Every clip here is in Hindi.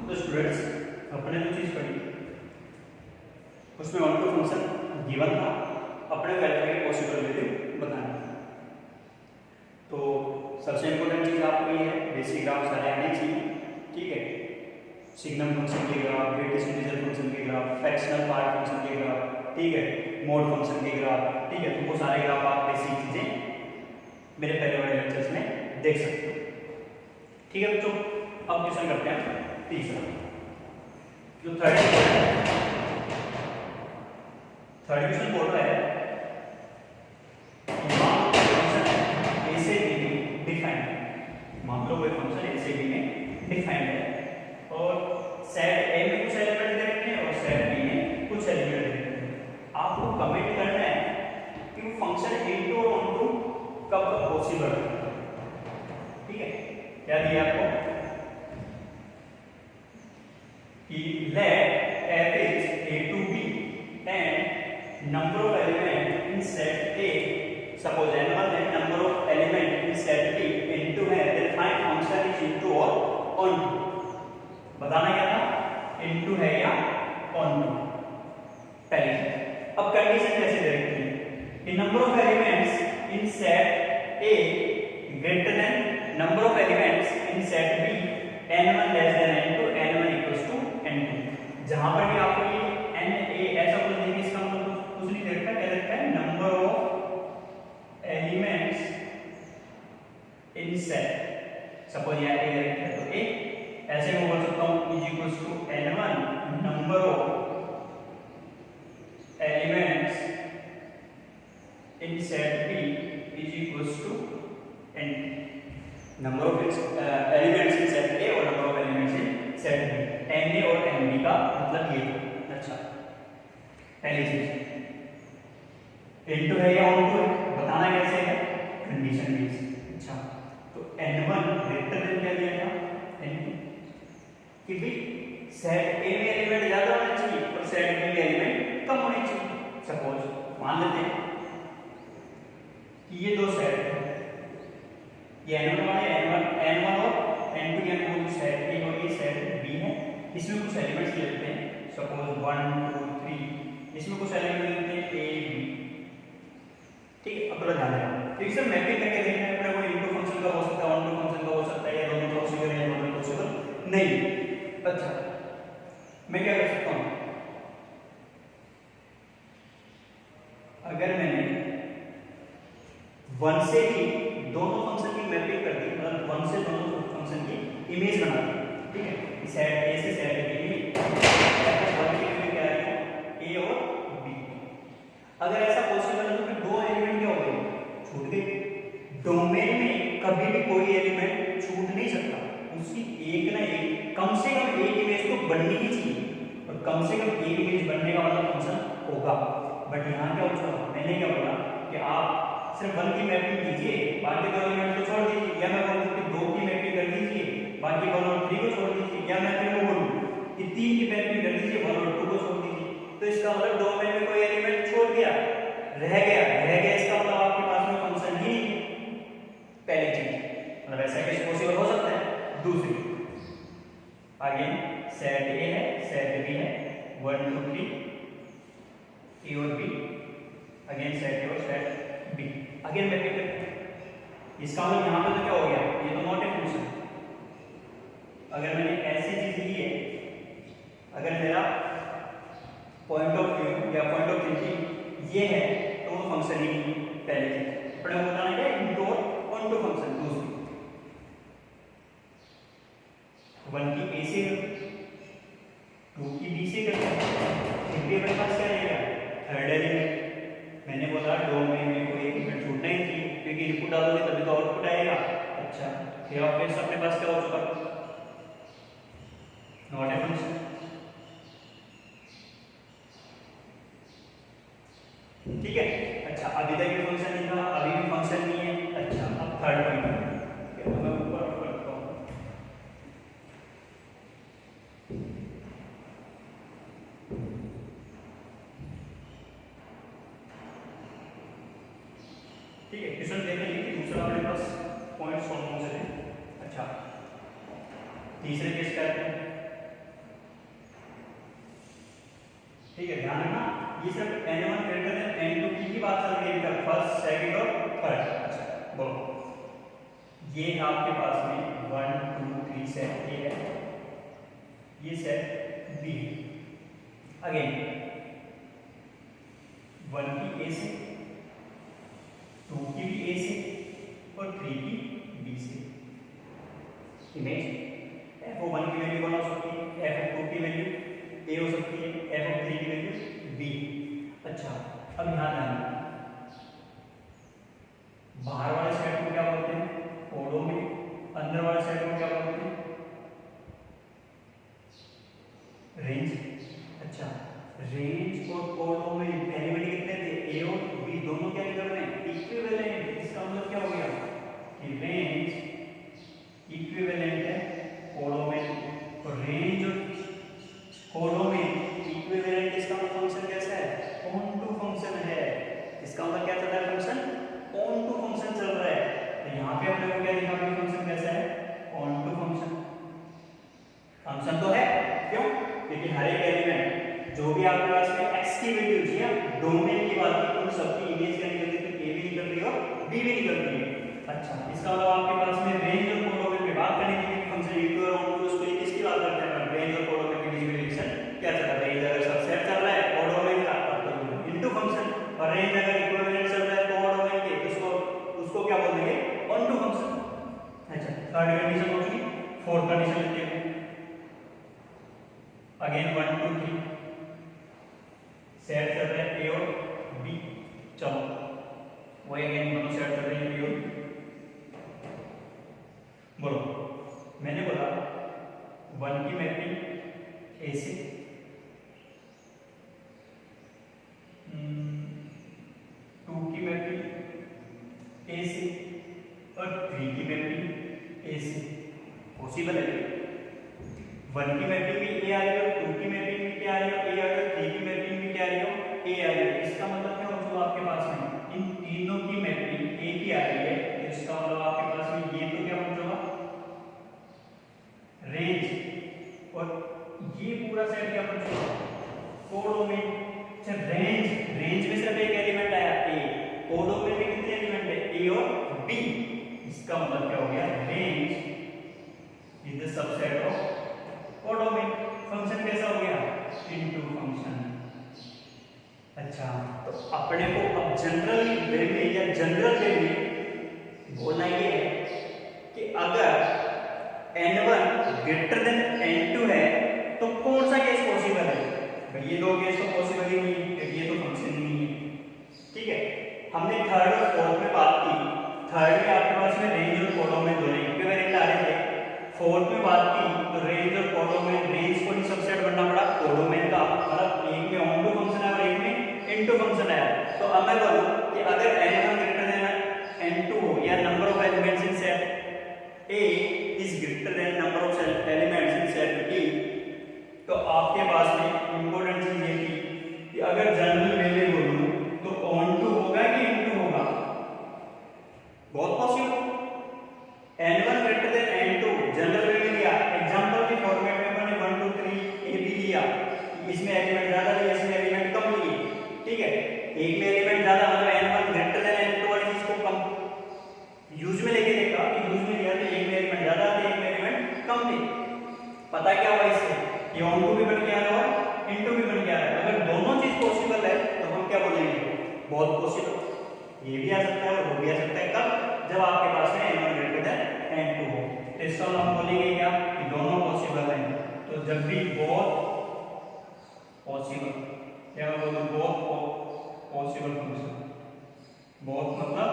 तो स्टूडेंट्स अपने जो चीज पढ़ी उसमें वन टू फंक्शन गिवन था, अपने वेरीफाई पॉसिबिलिटी बताना था। तो सबसे इंपॉर्टेंट चीज आपको ये है बेसिक ग्राफ सारे आने चाहिए, ठीक है। सिग्नम फंक्शन के ग्राफ, ग्रेटेस्ट इंटीजर फंक्शन के ग्राफ, फ्रैक्शनल पार्ट फंक्शन के ग्राफ, ठीक है, मोड फंक्शन के ग्राफ, ठीक है। तो वो सारे ग्राफ आप बेसिक चीजें मेरे पहले वाले लेक्चर्स में देख सकते हो, ठीक है बच्चों। अब क्वेश्चन करते हैं तीसरा, जो थर्ड क्वेश्चन बोल रहा है ए से बी में डिफाइंड है। मान लो कोई फंक्शन ए से बी में डिफाइंड है और सेट ए में कुछ एलिमेंट दे रखे हैं और सेट बी में कुछ एलिमेंट दे रखे हैं। आपको कमेंट करना है कि वो फंक्शन इनटू और ऑनटू कब तक पॉसिबल है, ठीक है। क्या दिया आपको कि late f is a to b and number of element in set A, suppose n1 है, number of element in set B into है, then find function is into or onto। बताना क्या था, into है या onto, पहली चीज। अब कंडीशन कैसे दे रखी है कि number of elements in set A greater than number of elements in set B, n1 less than n2, n1 equals to n2। जहां पर भी आपको ये n a ऐसा कुछ देखिए, इसका मतलब कुछ नहीं देखता, क्या देखता है number of elements in set. Suppose यहाँ a देखते हैं तो a ऐसे मैं बोल सकता हूँ is equals to n1 number of elements in set b is equals to n। Number of elements in set A और number of elements in set B, Na और Nb का मतलब ये था। अच्छा, पहली चीज इनटू है या ऑनटू है, बताना कैसे है, कंडीशन बेस। अच्छा, तो n1 ग्रेटर देन क्या दिया था, n2, कि भाई सेट A में एलिमेंट ज्यादा होना चाहिए और सेट B में एलिमेंट कम होने चाहिए। सपोज मान लेते हैं कि ये दो सेट है, ये n1 वाले n1 और n2 के अनुरूप सेट A और ये सेट B है। इसमें कुछ एलिमेंट्स लेते हैं, सपोज 1 2 3, इसमें कुछ एलिमेंट लेते हैं A B, ठीक है। अब थोड़ा ध्यान देना, तो इसे मैपिंग करके देखना है अपने को इनटू फंक्शन का हो सकता है, ऑनटू फंक्शन का हो सकता है, या दोनों पॉसिबल है या दोनों पॉसिबल नहीं। अच्छा, मैं क्या कर सकता हूं, अगर मैंने 1 से ही दोनों फंक्शन की मैपिंग कर दी, मतलब 1 से दोनों फंक्शन की इमेज बना दी, ठीक है, सेट A से सेट B में क्या है A और B। अगर ऐसा पॉसिबल है तो फिर दो एलिमेंट क्या हो गए, छूट गए। डोमेन में कभी भी कोई एलिमेंट छूट नहीं सकता, उसकी एक ना एक कम से कम एक इमेज तो बननी ही चाहिए, और कम से कम एक इमेज बनने का मतलब फंक्शन होगा। बट यहाँ क्या होगा, मैंने क्या बोला कि आप सिर्फ 1 की मैपिंग कीजिए, बाकी दो एलिमेंट को छोड़ दीजिए, या मैं बोलूं कि 2 की मैपिंग कर दीजिए, बाकी 1 और 3 को छोड़ दीजिए, या मैं फिर वो बोलूं कि 3 की मैपिंग कर दीजिए, 1 और 2 को छोड़ दीजिए। तो इसका मतलब डोमेन में कोई एलिमेंट छोड़ गया, रह गया, इसका मतलब आपके पास में फंक्शन ही नहीं है। पहली चीज, मतलब ऐसा कैसे पॉसिबल हो सकता है। दूसरी, आगे सेट A है, सेट B है, 1 2 3 A और B, अगेन सेट A और सेट B, अगेन मैपिंग करते हैं। इसका मतलब यहाँ पे तो क्या हो गया, ये तो नॉट ए फंक्शन। अगर मैंने ऐसी चीज ली है, अगर मेरा पॉइंट ऑफ व्यू या पॉइंट ऑफ थिंकिंग ये है तो वो फंक्शन ही नहीं। पहले चीज अपने को बताना है इनटू और ऑनटू फंक्शन। दूसरी 1 की A से कर, 2 की B से कर, फिर भी अपने पास क्या रहेगा, थर्ड एलिमेंट। मैंने बोला डोमेन में कोई एलिमेंट छूटना ही चाहिए, क्योंकि इनपुट डालोगे तभी तो आउटपुट आएगा। अच्छा, फिर अपने पास क्या हो चुका, नॉट ए फंक्शन, ठीक है। अच्छा, अभी तक ये फंक्शन नहीं था, अभी भी फंक्शन नहीं है। अच्छा, अब थर्ड पॉइंट मैं ऊपर करता हूं, ठीक है। क्वेश्चन देखेंगे कि दूसरा अपने पास पॉइंट्स कौन कौन से हैं। अच्छा, तीसरे केस करते हैं, ठीक है, ध्यान रखना ये सिर्फ n1 ग्रेटर देन n2 की बात चल रही है, फर्स्ट सेकंड और थर्ड। अच्छा बोलो, ये आपके पास में 1 2 3 सेट ए है, ये सेट बी है। अगेन 1 की ए से, 2 की भी ए से और 3 की बी से। इमेज f(1) की वैल्यू 1 हो सकती है, f(2) की वैल्यू a हो सकती है, f(3) की वैल्यू b। अच्छा अब ध्यान देना, बाहर वाले सेट को क्या बोलते हैं, कोडोमेन, अंदर वाले सेट को क्या बोलते हैं, रेंज। अच्छा रेंज और कोडोमेन एलिमेंट कितने थे, a और b दोनों क्या निकल रहे हैं, इक्विवेलेंट। इसका मतलब क्या हो गया कि रेंज इक्विवेलेंट है कोडोमेन, और रेंज और कोडोमेन इक्विवेलेंट। इसका मतलब फंक्शन कैसा है, ऑन टू फंक्शन है। इसका मतलब क्या चल रहा है, फंक्शन ऑन टू फंक्शन चल रहा है। तो यहाँ पे अपने को क्या लिखा है, फंक्शन कैसा है, ऑन टू फंक्शन। फंक्शन तो है, क्यों, क्योंकि हर एक एलिमेंट जो भी आपके पास में x की वैल्यू या डोमेन की बात की, उन सबकी इमेज क्या निकलती है, तो a भी निकल रही है और b भी निकल रही है। अच्छा इसका मतलब आपके पास में रेंज और कोडोमेन की बात करने के लिए फंक्शन इक्वल और ऑन टू, उसको किसकी बात करते हैं, रेंज और कोडोमेन के बीच में रिलेशन क्या चल रहा है। रेंज अगर सबसेट चल रहा है कोडोमेन का तो इनटू फंक्शन, और रेंज अगर इक्विवेलेंट चल रहा है कोडोमेन के तो उसको क्या बोल देंगे, ऑन टू फंक्शन। अच्छा थर्ड कंडीशन हो चुकी, फोर्थ कंडीशन लेते हैं। अगेन 1 2 3 सेट चल रहे हैं ए और बी। चलो वही अगेन दोनों सेट चल रहे हैं ए और बी। बोलो, मैंने बोला 1 की मैपिंग ए से, 2 की मैपिंग ए से और 3 की मैपिंग ए से। पॉसिबल है 1 की मैपिंग भी ए आ रही हो, 2 की मैपिंग भी क्या आ रही हो, ए आ रही हो, 3 की मैपिंग भी क्या आ रही हो, ए आ रही हो। इसका मतलब क्या हो, जो आपके पास में इन तीनों की मैपिंग ए की आ रही है, इसका मतलब आपके पास में ये तो क्या बन जाएगा, रेंज, और ये पूरा सेट क्या बन जाएगा, कोडोमेन। अच्छा रेंज में सिर्फ एक एलिमेंट आया ए, कोडोमेन में कितने एलिमेंट है, ए और बी। इसका मतलब क्या हो गया, range is the subset of codomain. Function कैसा हो गया, इनटू फंक्शन। अच्छा तो अपने को अब जनरल वे में या जनरल वे में बोलना ये है कि अगर n1 ग्रेटर देन n2 है तो कौन सा केस पॉसिबल है। भाई ये दो केस तो पॉसिबल ही नहीं है, क्योंकि ये तो फंक्शन ही नहीं है। ठीक है, हमने थर्ड और फोर्थ में बात की, थर्ड में आपके पास में रेंज और कोडोमेन दोनों इक्विवेलेंट आ रहे थे। फोर्थ में बात की तो रेंज और कोडोमेन, रेंज को ही सबसेट बनना पड़ा कोडोमेन का, मतलब एक में ऑन टू फंक्शन है और एक में इनटू फंक्शन है। तो अब मैं बोलूं कि अगर n1 ग्रेटर देन n2 हो या number of elements in set A is greater than number of elements in set B, तो आपके पास में इंपॉर्टेंट चीज ये थी कि अगर जनरल वे में बोलूं तो ऑन टू होगा कि इनटू होगा। बहुत possible, n1 greater than n2 general वे में लिया, एग्जांपल के फॉर्मेट में मैंने 1 2 3 a b लिया, इसमें एलिमेंट ज्यादा लिए, इसमें एलिमेंट कम लिए। ठीक है, एक में एलिमेंट ज्यादा मतलब n1 ग्रेटर देन n2 वाली चीज को कम यूज में लेके देखा कि यूज में लिया तो एक में एलिमेंट ज्यादा थे, एक में एलिमेंट कम थे। पता क्या हुआ इससे, ये ऑन टू भी बन गया है और इनटू भी बन गया है। अगर दोनों चीज पॉसिबल है तो हम क्या बोलेंगे, बहुत पॉसिबल। ये भी आ सकता है और वो भी आ सकता है, कब, जब आपके पास में n1 ग्रेटर देन n2 हो। तो इसका हम बोलेंगे क्या कि दोनों पॉसिबल है। तो जब भी बहुत पॉसिबल, क्या बोलूं, बहुत पॉसिबल फंक्शन, बहुत मतलब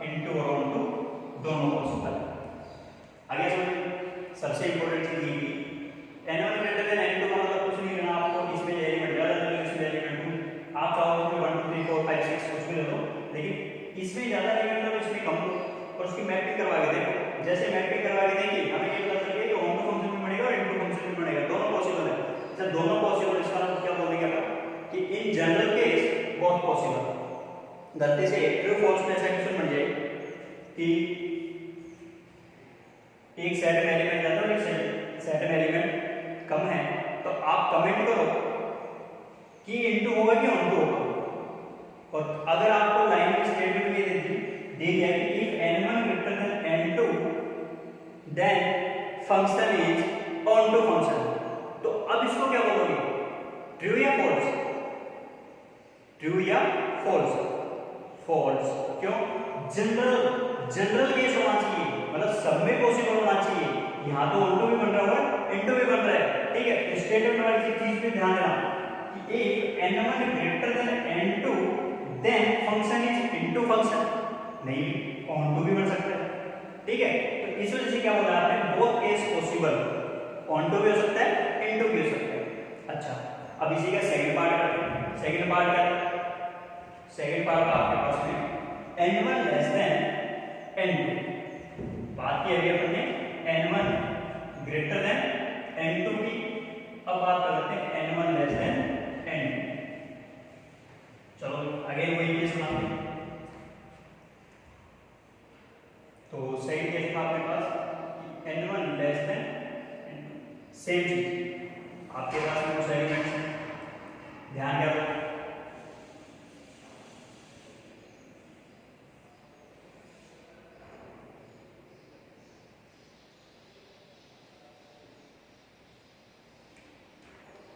इनटू और ऑन टू दोनों पॉसिबल है। आगे समझिए, सबसे इंपॉर्टेंट चीज ये की n1 ग्रेटर देन n2 का मतलब कुछ नहीं करना आपको, इसमें एलिमेंट ज्यादा ले लो, इसमें एलिमेंट आप चाहो तो 1 2 3 4 5 6 कुछ भी ले लो, लेकिन इसमें ज्यादा एलिमेंट लो, इसमें कम लो, और उसकी मैपिंग करवा के देखो। जैसे मैपिंग करवा के देखिए हमें ये पता चल गया कि ऑन टू फंक्शन भी बनेगा और इनटू फंक्शन भी बनेगा, दोनों पॉसिबल है। जब दोनों पॉसिबल, इसका मतलब क्या बोलेंगे आप कि इन जनरल केस बहुत पॉसिबल। गलती से ट्रू फॉल्स में ऐसा क्वेश्चन बन जाए कि एक सेट में एलिमेंट ज्यादा और एक सेट में एलिमेंट कम है, तो आप कमेंट करो कि इनटू होगा कि ऑन टू होगा। और अगर आपको लाइन में स्टेटमेंट ये दे दिया कि if n1 greater than n2 then function is onto function, तो अब इसको क्या बोलोगे, ट्रू या फॉल्स? ट्रू या फॉल्स? फॉल्स। क्यों? जनरल केस होना चाहिए, मतलब सब में पॉसिबल होना चाहिए। यहाँ तो ऑन टू भी बन रहा है, इनटू भी बन रहा है, ठीक है। स्टेटमेंट वाली चीज पे ध्यान देना कि if n1 greater than n2 then function is into function, नहीं ऑन टू भी बन सकता है, ठीक है। तो इस वजह से क्या बोला आपने, both case possible, onto भी हो सकता है, इनटू भी हो सकता है। अच्छा, अब इसी का सेकंड पार्ट करते हैं। सेकंड पार्ट आपके पास में n1 लेस देन n2, बात की अभी अपन ने n1 ग्रेटर देन n2 की, अब बात कर लेते हैं n1 लेस देन n2। चलो अगेन वही केस बनाते हैं। तो सही केस था आपके पास n1 लेस देन, सेम चीज आपके पास में कुछ एलिमेंट्स हैं, ध्यान क्या रखो,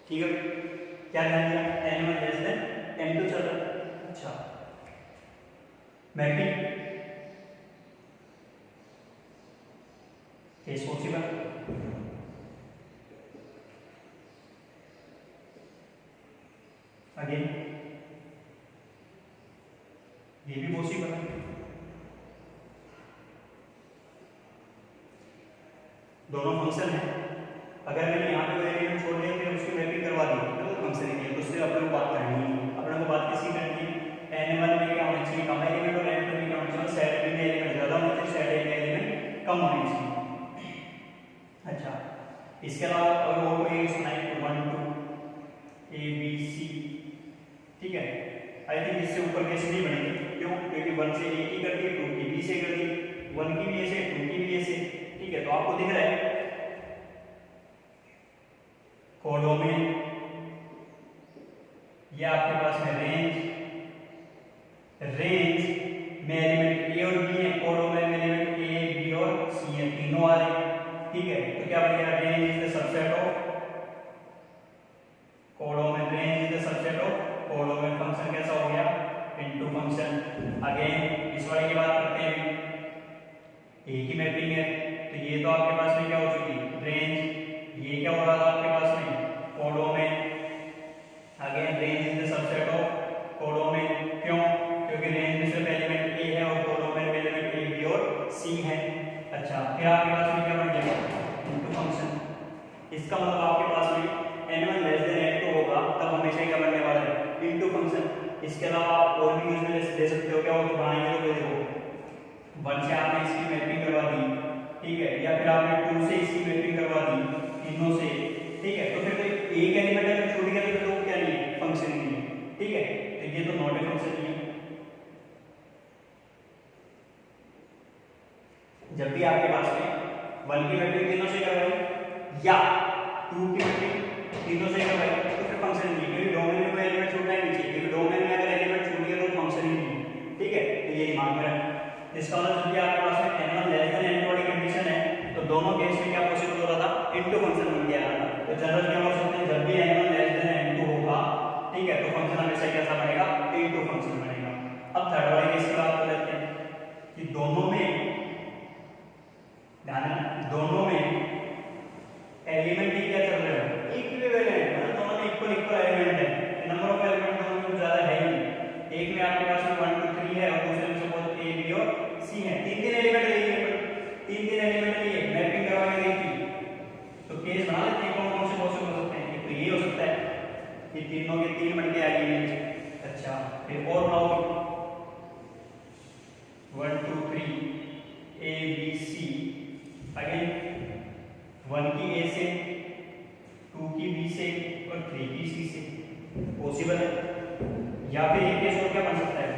ठीक है। क्या ध्यान दिया, n1 लेस देन n2 चल रहा है। अच्छा, मैपिंग केस पॉसिबल, अगेन ये भी पॉसिबल है। दोनों फंक्शन है, अगर मैंने यहाँ पे एलिमेंट छोड़ दिया फिर उसकी मैपिंग करवा दी तो फंक्शन ही है, तो उससे अपने को बात करनी है, अपने को बात किसी करनी है, n1 में क्या होना चाहिए, कम एलिमेंट, और n2 में क्या होना चाहिए, सेट में एलिमेंट ज्यादा होना चाहिए, सेट में एलिमेंट कम होने चाहिए। अच्छा, इसके अलावा अगर और कोई सुनाई तो 1 2 a b c, ठीक है। आई थिंक इससे ऊपर कैसे नहीं बनेगी, क्यों? क्योंकि 1 से a की कर दी, 2 की b से कर दी, 1 की भी ऐसे, 2 की भी ऐसे, ठीक है। तो आपको दिख रहा है कोडोमेन, ये आपके पास में रेंज में एलिमेंट a और b है, कोडोमेन में एलिमेंट a b और c है, तीनों आ रहे हैं, ठीक है। तो क्या बनेगा, range is the subset of codomain, range is the subset of codomain. Function कैसा हो गया, इनटू फंक्शन। अगेन इस वाले की बात करते हैं, a की मैपिंग है, तो ये तो आपके पास में क्या हो चुकी, रेंज, ये क्या हो रहा था आपके पास में, codomain. Again range is the subset of codomain, क्यों? क्योंकि रेंज में सिर्फ एलिमेंट a है और कोडोमेन में एलिमेंट a b और c है। अच्छा, फिर आपके पास में क्या बन गया, इनटू फंक्शन। इसका मतलब आपके पास में n1 लेस देन n2 होगा, तब हमेशा क्या बनने वाला है, इनटू फंक्शन। इसके अलावा आप और भी यूज में ले सकते हो, क्या हो, तो बनाएंगे तो देखो 1 से आपने इसकी मैपिंग करवा दी, ठीक है, या फिर आपने 2 से इसकी मैपिंग करवा दी, तीनों से, ठीक है। तो फिर तो एक एलिमेंट अगर छूट गया तो क्या नहीं है, फंक्शन ही नहीं है, ठीक है। तो ये तो नॉट ए फंक्शन नहीं है। जब भी आपके पास में 1 की मैपिंग तीनों से करवाई या 2 की मैपिंग तीनों से करवाई, तो फिर फंक्शन नहीं है, क्योंकि डोमेन में कोई एलिमेंट छूटना ही नहीं चाहिए, क्योंकि डोमेन में अगर एलिमेंट छूट गया तो फंक्शन ही नहीं है, ठीक है। तो ये दिमाग में रखना। इसका मतलब जब भी आपके पास में n1 लेस देन n2 वाली कंडीशन है, तो दोनों केस में क्या पॉसिबल हो रहा था, इनटू फंक्शन बन गया था। तो जनरल क्या हो सकते हैं, जब भी n1 लेस देन n2 होगा, ठीक है, तो फंक्शन हमेशा कैसा बनेगा, इनटू फंक्शन बनेगा। अब थर्ड वाले केस की बात कर लेते हैं कि दोनों में ध्यान रखना, दोनों में एलिमेंट ही क्या चल रहे हैं, इक्विवेलेंट, मतलब दोनों में इक्वल एलिमेंट है, नंबर ऑफ एलिमेंट दोनों में ज्यादा है ही नहीं। एक में आपके पास में 1 2 3 है और दूसरे में सपोज a b और c है, तीन एलिमेंट लिए, तीन एलिमेंट लिए मैपिंग करवा के देखी, तो केस बना लेते हैं कौन कौन से पॉसिबल हो सकते हैं। एक तो ये हो सकता है कि तीनों के तीन बन के आ गए। अच्छा, फिर और बनाओ 1 2 3 a b c, अगेन 1 की a से, 2 की b से और 3 की c से, पॉसिबल है। या फिर एक केस और क्या बन सकता है,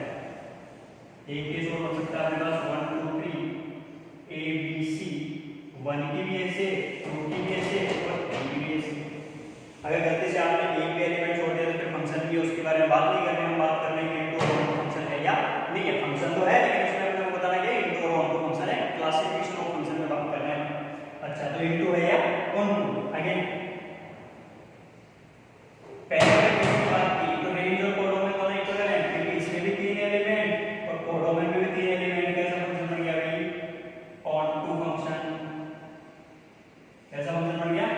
एक केस और बन सकता है हमारे पास 1 2 3 a b c, 1 की भी ऐसे, 2 की भी ऐसे और 3 की भी ऐसे, अगर गलती से आपने एक भी एलिमेंट छोड़ दिया तो फिर फंक्शन की उसके बारे में बात नहीं कर रहे हैं, हम बात कर रहे हैं कि इनटू और फंक्शन है या नहीं है। फंक्शन तो है लेकिन उसमें आपको बताना क्या है, इनटू और ऑनटू फंक्शन है, क्लासिफिकेशन ऑफ फंक्शन में बात कर रहे हैं। अच्छा तो इनटू है या ऑनटू। अगेन पहले वाले केस की बात की तो रेंज और कोडोमेन दोनों इक्वल है, क्योंकि इसमें भी 3 एलिमेंट और कोडोमेन में भी 3 एलिमेंट। कैसा फंक्शन बन गया भाई, ऑनटू फंक्शन। कैसा फंक्शन बन गया,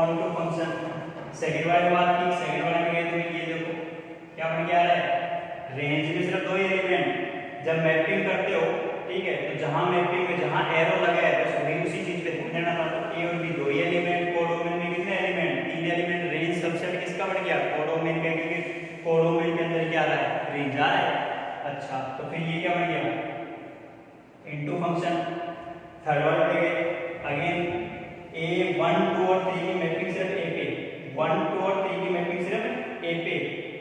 ऑनटू फंक्शन। सेकंड वाले बात की, सेकंड वाले में तो ये देखो क्या बन गया है, रेंज में सिर्फ 2 एलिमेंट। जब मैपिंग करते हो ठीक है, तो जहां मैपिंग में जहां एरो लगा है बस वही उसी चीज पे ध्यान देना था। ए और बी 2 एलिमेंट, कोडोमेन में कितने एलिमेंट, 3 एलिमेंट। रेंज सबसेट किसका बन गया, कोडोमेन का, क्योंकि कोडोमेन के अंदर क्या आ रहा है, रेंज आ रहा है। अच्छा तो फिर ये क्या बन गया, इनटू फंक्शन। थर्ड वाले पे गए, अगेन ए 1 2 और 3 की मैपिंग सिर्फ ए पे, 1 2 और 3 की मैपिंग सिर्फ ए पे,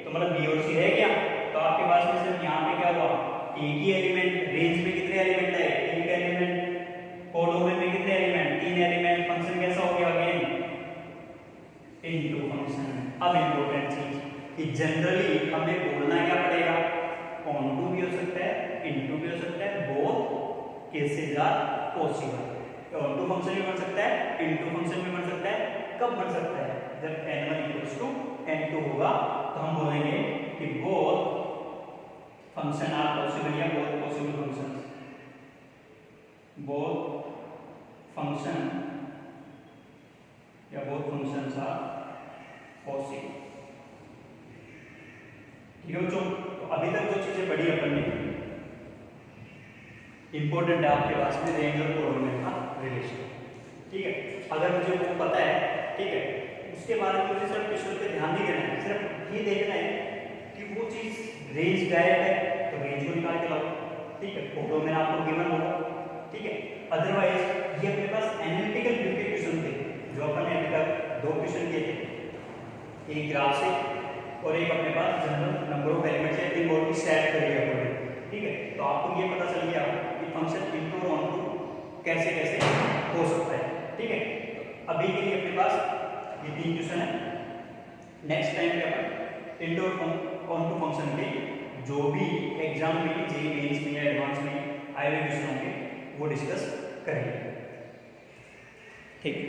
तो मतलब बी और सी रह गया। तो आपके पास में सिर्फ यहाँ पे क्या हुआ, एक ही एलिमेंट। रेंज में कितने एलिमेंट है, एक एलिमेंट। कोडोमेन में कितने एलिमेंट, 3 एलिमेंट। फंक्शन कैसा हो गया, अगेन इनटू फंक्शन। अब इंपॉर्टेंट चीज कि जनरली हमें बोलना क्या पड़ेगा, ऑनटू भी हो सकता है, इनटू भी हो सकता है, both cases are possible. Onto function भी बन सकता है, इनटू फंक्शन भी बन सकता है। कब बन सकता है, जब n1 = n2 होगा तो हम बोलेंगे कि बोथ फंक्शन आर पॉसिबल या both possible functions, both function या बोथ फंक्शंस आर पॉसिबल। ठीक है बच्चों, तो अभी तक जो चीजें पढ़ी अपन ने इंपॉर्टेंट है आपके पास में रेंज और कोडोमेन का रिलेशन। ठीक है, अगर मुझे वो पता है ठीक है, उसके बारे में मुझे सिर्फ क्वेश्चन पे ध्यान नहीं देना है, सिर्फ ये देखना है कि वो चीज रेंज गायब है तो रेंज को निकाल के लाओ। ठीक है, कोडोमेन आपको गिवन होगा। ठीक है, अदरवाइज ये अपने पास एनालिटिकल व्यू के क्वेश्चन थे जो अपन ने अभी तक 2 क्वेश्चन किए थे, एक ग्राफ से और एक अपने पास जनरल नंबर ऑफ एलिमेंट्स है, इन बोर्ड की सेट करी है अपने। ठीक है, तो आपको ये पता चल गया कि फंक्शन इनटू और ऑनटू कैसे कैसे हो सकता है। ठीक है, तो अभी के लिए अपने पास ये 3 क्वेश्चन है। नेक्स्ट टाइम पे अपन इनटू और ऑनटू फंक्शन के जो भी एग्जाम में, जेईई मेंस में या एडवांस में आए हुए क्वेश्चन होंगे वो डिस्कस करेंगे। ठीक है।